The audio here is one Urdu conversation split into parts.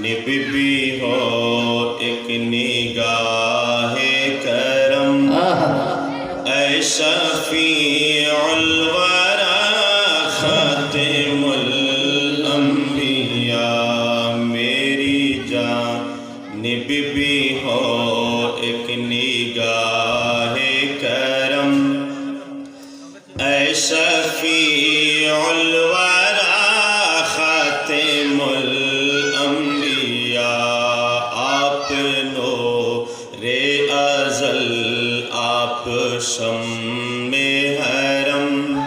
جانب بھی ہو ایک نگاہ کرم اے شفیع الورا خاتم الانبیاء میری جانب بھی ہو ایک نگاہ کرم اے شفیع الورا خاتم الانبیاء آپ نور ازل آپ شمع حرم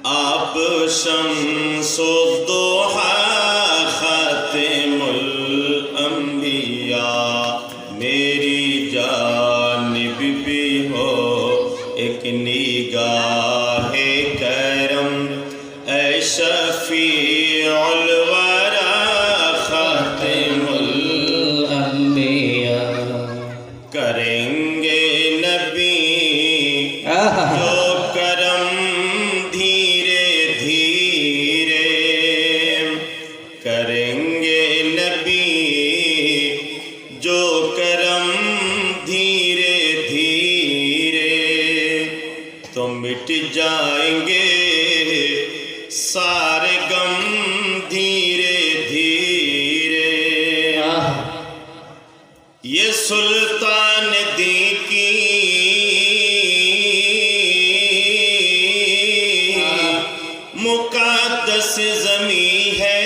آپ شمس الضحیٰ خاتم الانبیاء میری جانب بھی ہو ایک نگاہ کرم اے شفیع الورا خاتم الانبیاء کریں گے نبی جو کرم دھیرے دھیرے کریں گے نبی جو کرم دھیرے دھیرے تو مٹ جائیں گے سارے غم دھیرے دھیرے یہ سلطان دی کی مقدس زمیں ہے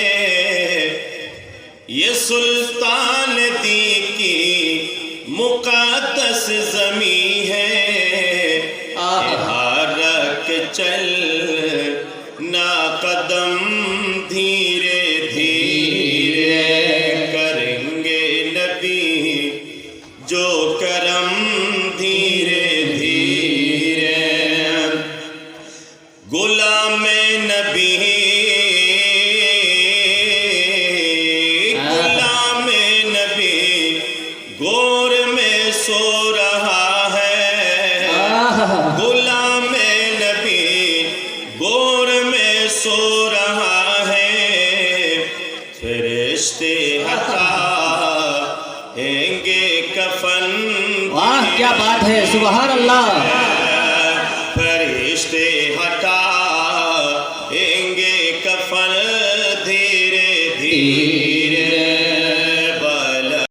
یہ سلطان دی کی مقدس زمیں ہے حرک چل نا قدم دھیرے دھیرے کریں گے نبی جو کرم دھیرے دھیرے غلام نبی غلام نبی گور میں سو رہا ہے غلام نبی گور میں سو رہا ہے فرشتے ہٹائیں گے کفن واہ کیا بات ہے سبحان اللہ فرشتے ہٹائیں گے کفن دھیرے دھیرے